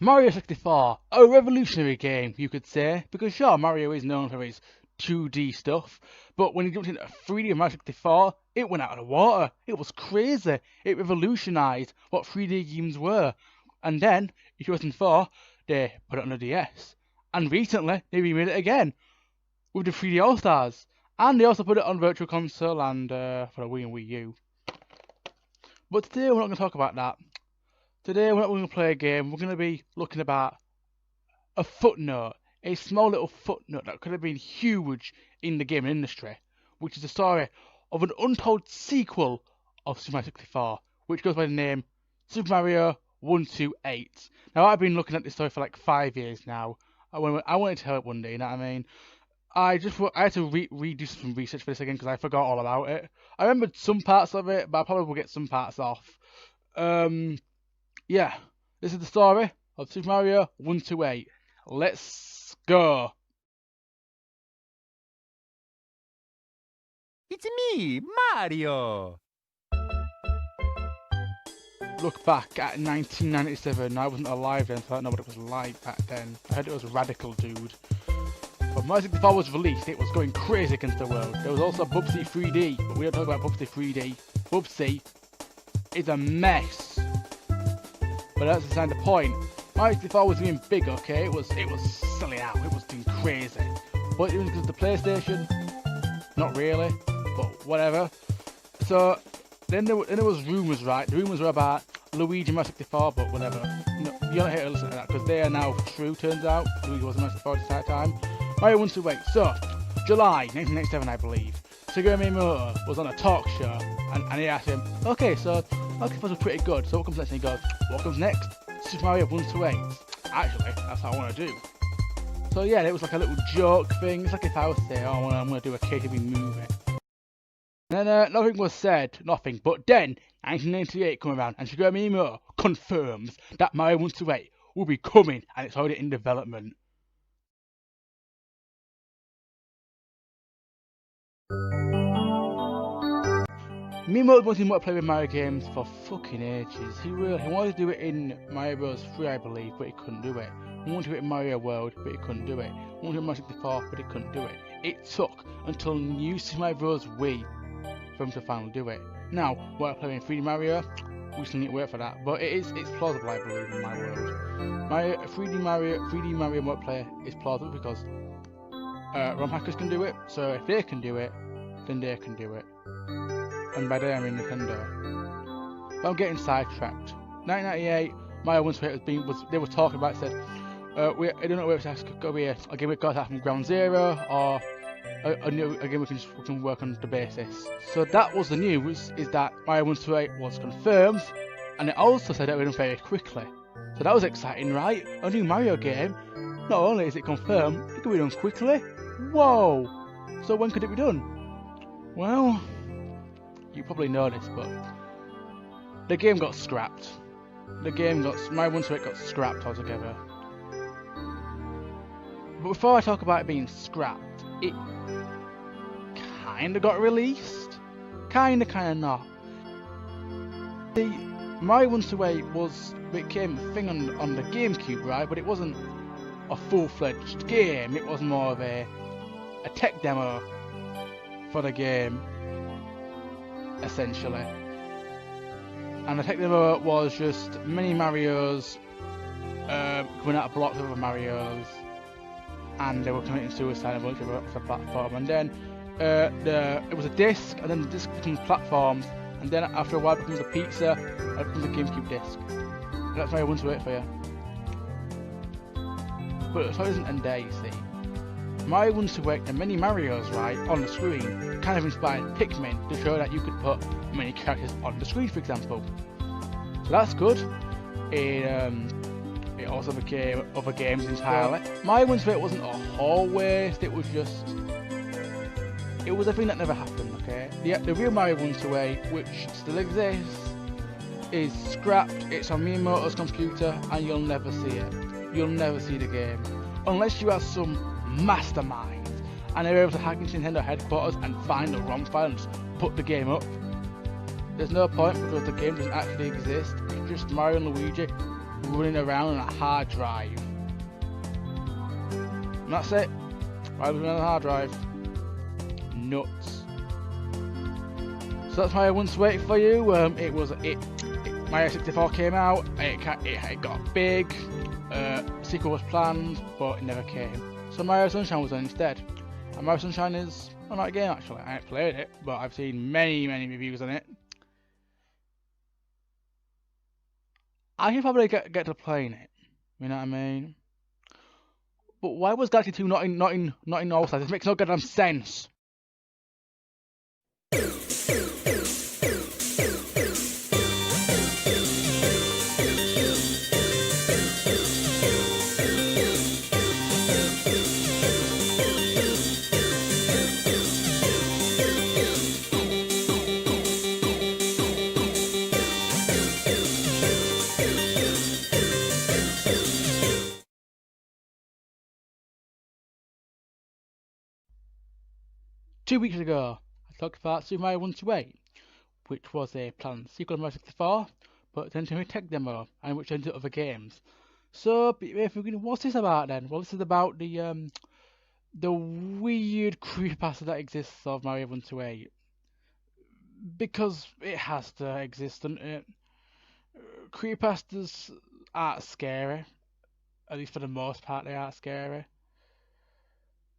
Mario 64, a revolutionary game, you could say, because sure, Mario is known for his 2D stuff, but when he jumped into 3D Mario 64, it went out of the water. It was crazy. It revolutionised what 3D games were. And then, in 2004, they put it on the DS. And recently, they remade it again, with the 3D All-Stars. And they also put it on Virtual Console and for the Wii and Wii U. But today we're not going to talk about that. Today we're not going to play a game, we're going to be looking about a footnote, a small little footnote that could have been huge in the gaming industry, which is the story of an untold sequel of Super Mario 64, which goes by the name Super Mario 128. Now I've been looking at this story for like 5 years now. I wanted to tell it one day, you know what I mean? I had to redo some research for this again because I forgot all about it. I remembered some parts of it, but I probably will get some parts off. Yeah, this is the story of Super Mario 128. Let's go! It's me, Mario! Look back at 1997. I wasn't alive then, so I don't know what it was like back then. I heard it was radical, dude. When Mario 64 was released, it was going crazy against the world. There was also Bubsy 3D, but we don't talk about Bubsy 3D. Bubsy is a mess. But that's beside the point. Mario 64 was doing big, okay? It was selling out. It was doing crazy. But it was because of the PlayStation. Not really, but whatever. So then there was rumours, right? The rumours were about Luigi Mario 64, but whatever. No, you don't hate to listen to that because they are now true. Turns out Luigi was Mario 64 at that time. Mario 128. So July 1997, I believe. Shigeru Miyamoto was on a talk show, and he asked him, okay, so Mario was pretty good, so what comes next? And he goes, what comes next? Super Mario 128. Actually, that's what I want to do. So yeah, it was like a little joke thing. It's like if I was saying, oh, I'm going to do a KTV movie. And then nothing was said, nothing. But then, 1998 come around, and Shigeru Miyamoto confirms that Mario 128 will be coming, and it's already in development. Miyamoto wanted to play with Mario games for fucking ages. He wanted to do it in Mario Bros. 3, I believe, but he couldn't do it. He wanted to do it in Mario World, but he couldn't do it. He wanted to do it in Mario 64, but he couldn't do it. It took until New Super Mario Bros. Wii for him to finally do it. Now, while I play in 3D Mario, we still need to wait for that, but it's plausible, I believe, in my world. 3D Mario multiplayer is plausible because ROM hackers can do it, so if they can do it, then they can do it. And by then I mean Nintendo. But I'm getting sidetracked. 1998, Mario 128 they were talking about it, said, I don't know whether it's going to be a game we've got to have from ground zero, or a game we can work on the basis. So that was the news, is that Mario 128 was confirmed, and it also said it would be done very quickly. So that was exciting, right? A new Mario game, not only is it confirmed, it could be done quickly. Whoa! So when could it be done? Well, you probably know this, but the game got scrapped. Mario 128 got scrapped altogether. But before I talk about it being scrapped, it kinda got released. Kinda not. The Mario 128 became a thing on the GameCube, right? But it wasn't a full-fledged game. It was more of a tech demo for the game, essentially. And the tech demo was just mini Marios coming out of blocks of other Marios, and they were committing suicide on each other off the platform. And then it was a disc, and then the disc becomes platforms, and then after a while it becomes a pizza, and it becomes a GameCube disc. And that's why I want to wait for you. But the story doesn't end there, you see. Mario 128 and many Marios, right, on the screen kind of inspired Pikmin to show that you could put many characters on the screen, for example. So that's good. In it also became other games entirely. Mario 128 wasn't a whole waste, it was a thing that never happened, okay? The real Mario 128, which still exists, is scrapped, it's on Miyamoto's computer, and you'll never see it. You'll never see the game. Unless you have some mastermind, and they're able to hack into Nintendo headquarters and find the ROM file and just put the game up. There's no point because the game doesn't actually exist, it's just Mario and Luigi running around on a hard drive. And that's it. Mario running on a hard drive. Nuts. So that's Mario 128 for you. Mario 64 came out, it got big, sequel was planned, but it never came. So Mario Sunshine was done instead. And Mario Sunshine is a nice game actually. I haven't played it, but I've seen many reviews on it. I can probably get to playing it, you know what I mean? But why was Galaxy 2 not in All Stars? It makes no goddamn sense. 2 weeks ago, I talked about Super Mario 128, which was a planned sequel to Mario 64, but turned into a tech demo, and which turned into other games. So, what's this about then? Well, this is about the weird creepypasta that exists of Mario 128. Because it has to exist, doesn't it? Creepypastas aren't scary. At least for the most part, they aren't scary.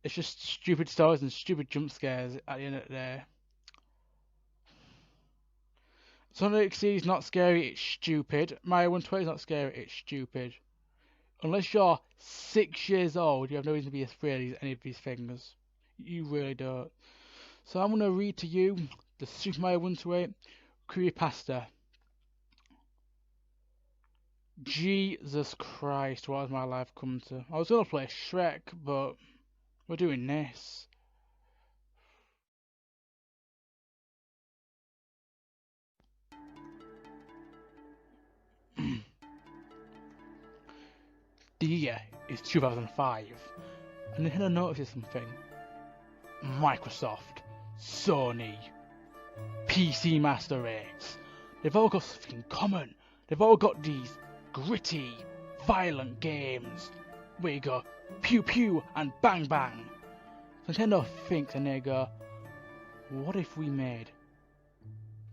It's just stupid stories and stupid jump scares at the end of the day. Sonic X is not scary, it's stupid. Mario 128 is not scary, it's stupid. Unless you're 6 years old, you have no reason to be afraid of any of these things. You really don't. So I'm going to read to you the Super Mario 128 creepypasta. Jesus Christ, what has my life come to? I was going to play Shrek, but we're doing this. The year is 2005, and Nintendo notices something. Microsoft, Sony, PC Master Race, they've all got something in common. They've all got these gritty, violent games where you go pew pew and bang bang. Nintendo thinks and they go, what if we made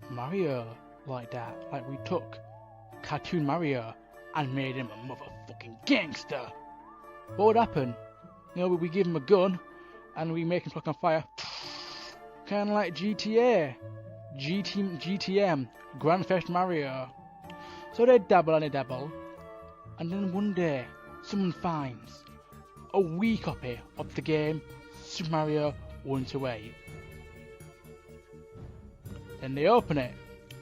Mario like that? Like we took cartoon Mario and made him a motherfucking gangster. What would happen? You know, we give him a gun and we make him fuck on fire. Kinda like GTA. GTM. Grand Theft Mario. So they dabble and they dabble. And then one day, someone finds a wee copy of the game Super Mario 128. Then they open it.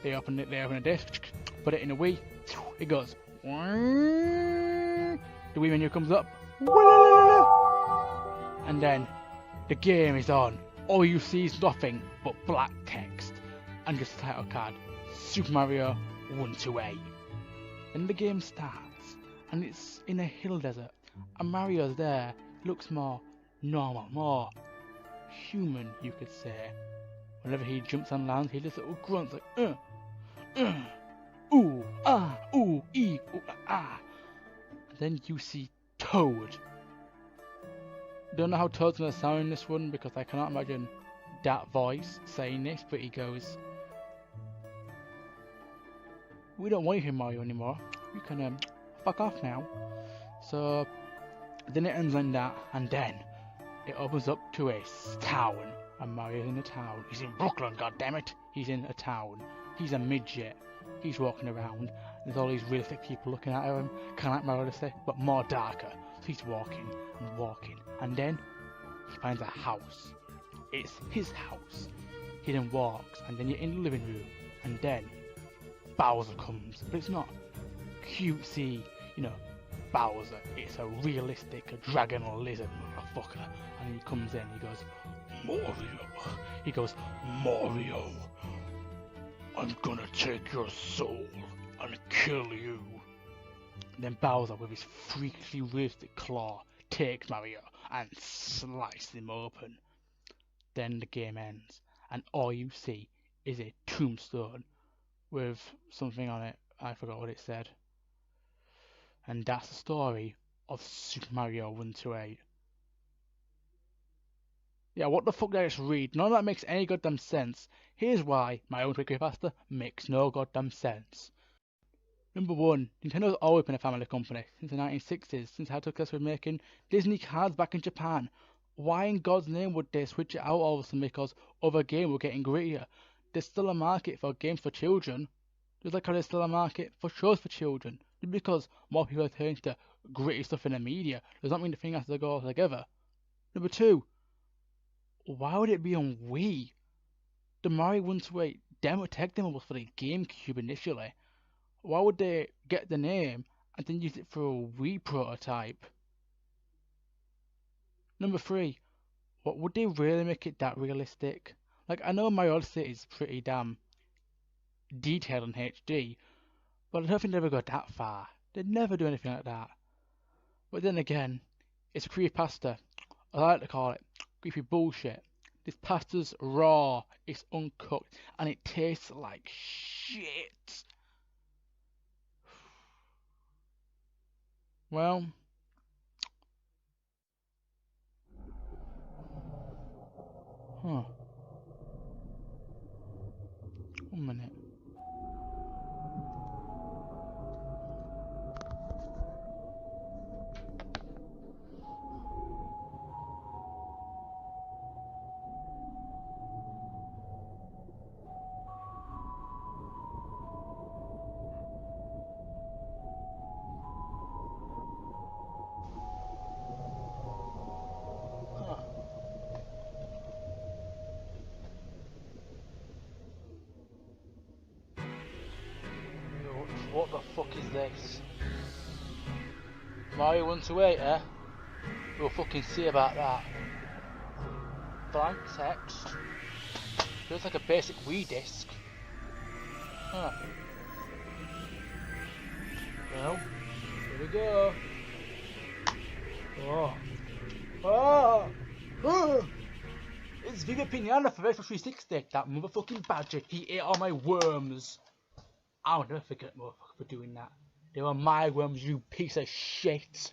They open a disc, put it in a Wii. It goes. The Wii menu comes up. And then the game is on. All you see is nothing but black text and just a title card. Super Mario 128. Then the game starts and it's in a hill desert. And Mario's there. Looks more normal, more human, you could say. Whenever he jumps and lands, he does little grunts like ooh, ah, ooh, ee, ooh, ah. And then you see Toad. Don't know how Toad's gonna sound in this one because I cannot imagine that voice saying this, but he goes, we don't want you here, Mario, anymore. You can fuck off now. So then it ends like that, and then it opens up to a town, and Mario's in a town. He's in Brooklyn, goddammit. He's in a town. He's a midget. He's walking around. There's all these realistic people looking at him, kind of like Mario Odyssey, but more darker. So he's walking and walking, and then he finds a house. It's his house. He then walks, and then you're in the living room, and then Bowser comes, but it's not cutesy, you know, Bowser. It's a realistic dragon lizard motherfucker. And he comes in, he goes, Mario. He goes, Mario, I'm gonna take your soul and kill you. And then Bowser, with his freakishly realistic claw, takes Mario and slices him open. Then the game ends, and all you see is a tombstone with something on it. I forgot what it said. And that's the story of Super Mario 128. Yeah, what the fuck did I just read? None of that makes any goddamn sense. Here's why my own creepypasta makes no goddamn sense. Number 1, Nintendo's always been a family company since the 1960s, since how successful with making Disney cards back in Japan. Why in God's name would they switch it out all of a sudden because other games were getting grittier? There's still a market for games for children, just like how there's still a market for shows for children. Just because more people are turning to gritty stuff in the media does not mean the thing has to go together. Number 2, why would it be on Wii? The Mario 128 tech demo was for the GameCube initially. Why would they get the name and then use it for a Wii prototype? Number 3, what would they really make it that realistic? Like, I know Mario Odyssey is pretty damn detailed in HD, but I don't think they'd ever go that far. They'd never do anything like that. But then again, it's a creepypasta. I like to call it creepy bullshit. This pasta's raw, it's uncooked, and it tastes like shit. Well, huh. 1 minute. Huh. What the fuck is this? Mario 128, eh? We'll fucking see about that. Blank text. Feels like a basic Wii disc. Huh. Well, here we go. Oh. Oh! Oh! It's Viva Pinata for Xbox 360. That motherfucking badger. He ate all my worms. I'll never forget that motherfucker for doing that. They were my worms, you piece of shit.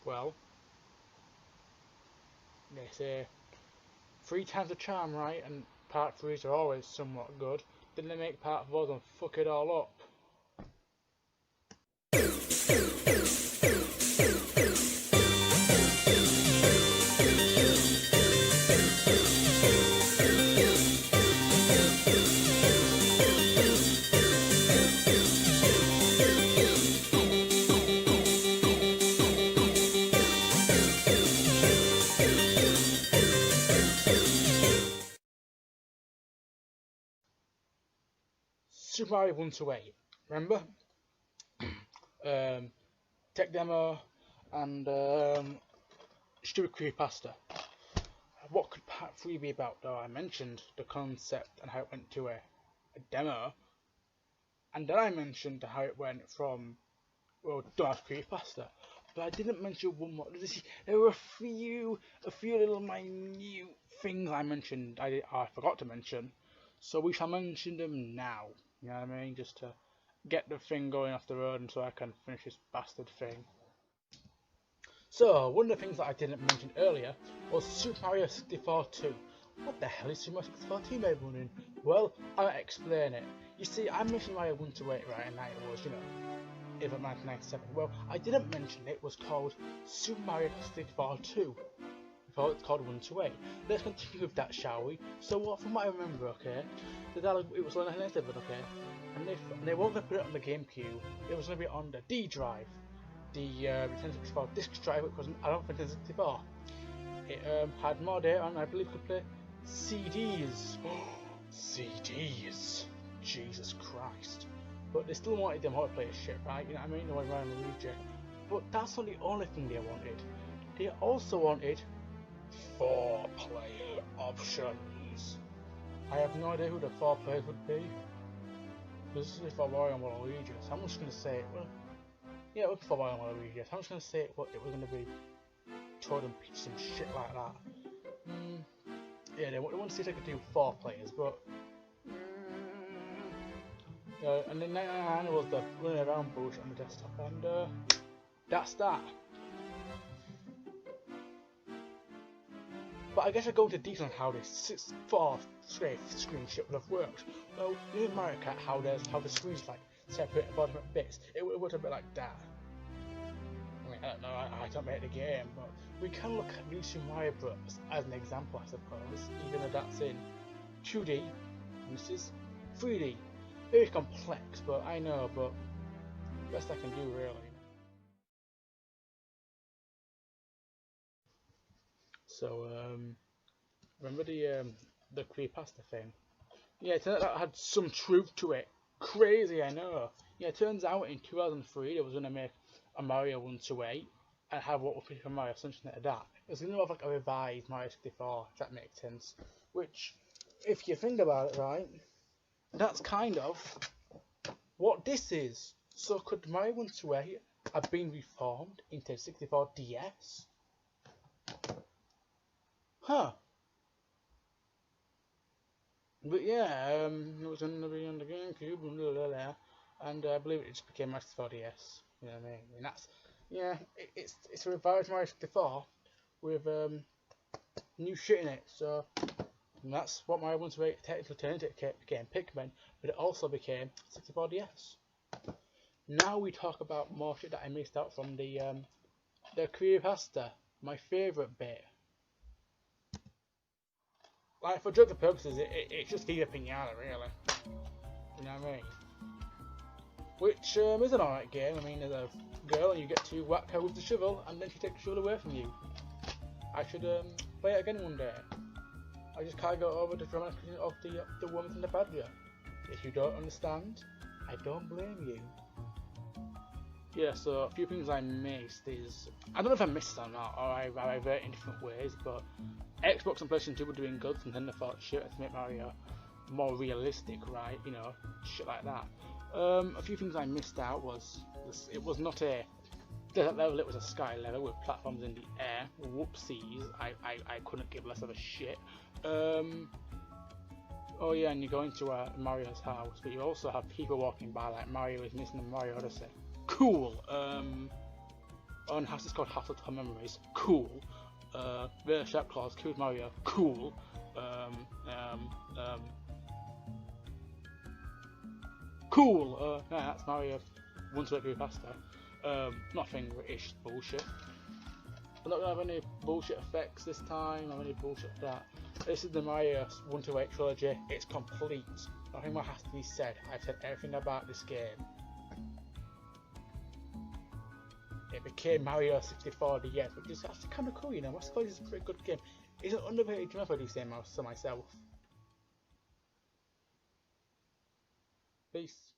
Well, they say 3 times the charm, right? And part 3s are always somewhat good. Then they make part 4s and fuck it all up. Super Mario 128, remember? Tech demo and stupid creepypasta. What could part 3 be about though? I mentioned the concept and how it went to a demo, and then I mentioned how it went from, well, dark creepypasta. But I didn't mention one more. There were a few little minute things I mentioned I forgot to mention. So we shall mention them now. You know what I mean? Just to get the thing going off the road and so I can finish this bastard thing. So, one of the things that I didn't mention earlier was Super Mario 64 2. What the hell is Super Mario 64 2 made running? Well, I'll explain it. You see, I mentioned Mario 128, right, and that it was, you know, in 1997. Well, I didn't mention it was called Super Mario 64 2. Before it's called 128. Let's continue with that, shall we? So, from what I remember, okay, it was on 1997, okay, and they weren't going to put it on the GameCube. It was going to be on the D drive, the Nintendo 64 disc drive, which wasn't, I don't think, Nintendo 64. It had more data, and I believe could play CDs. CDs. Jesus Christ. But they still wanted them to play shit, right? You know what I mean? They went around Luigi. But that's not the only thing they wanted. They also wanted 4-player options. I have no idea who the 4 players would be. This is for Mario and Luigi, so I'm just gonna say it. Well, yeah, it was for Mario and Luigi. So I'm just gonna say it was gonna be Toad and Peach, some shit like that. Yeah, they want to see if they could do 4 players, but and then 99 was the running around bullshit on the desktop, and that's that. But I guess I go into detail on how this 4 screen shit would have worked. Well, you know in Mario Kart how the screens like separated by different bits. It would have been like that. I mean, I don't know, I don't make the game, but we can look at New Super Mario Bros. As an example, I suppose, even though that's in 2D, and this is 3D. Very complex, but I know, but best I can do, really. So, remember the creepypasta thing? Yeah, it turns out that had some truth to it. Crazy, I know. Yeah, it turns out in 2003 they was gonna make a Mario 128 and have what would be from Mario Sunshine at that. It was gonna have like a revised Mario 64, if that makes sense. Which, if you think about it, right, that's kind of what this is. So could Mario 128 have been reformed into 64 DS? Huh. But yeah, it was going to be on the GameCube, and I believe it just became Mario 64 DS. You know what I mean? And that's, yeah, it's a revised Mario 64 with new shit in it. So and that's what Mario 128 technically turned into. It became Pikmin, but it also became 64 DS. Now we talk about more shit that I missed out from the creepypasta, my favourite bit. Like, for joke purposes, it's just Viva Pinata, really. You know what I mean? Which is an alright game. I mean, there's a girl and you get to whack her with the shovel, and then she takes the shovel away from you. I should play it again one day. I just can't go over the dramatic of the woman and the badger. If you don't understand, I don't blame you. Yeah, so a few things I missed is, I don't know if I missed it or not, or I revert in different ways, but Xbox and PlayStation 2 were doing good, and then they thought, shit, let's make Mario more realistic, right? You know, shit like that. A few things I missed out was, it was not a desert level, it was a sky level with platforms in the air. Whoopsies, I couldn't give less of a shit. Oh yeah, and you go into Mario's house, but you also have people walking by, like Mario is missing the Mario Odyssey. Cool. On house is called House of Tom Memories. Cool. Very Sharp Claws, Killed Mario. Cool. Cool. Yeah, that's Mario. Once a week pasta. Nothing British bullshit. I'm not gonna have any bullshit effects this time, or any bullshit like that. This is the Mario 128 trilogy. It's complete. Nothing more has to be said. I've said everything about this game. It became Mario 64 DS, which is actually kind of cool, you know. I suppose it's a pretty good game. It's an underrated game if I do say so myself. Peace.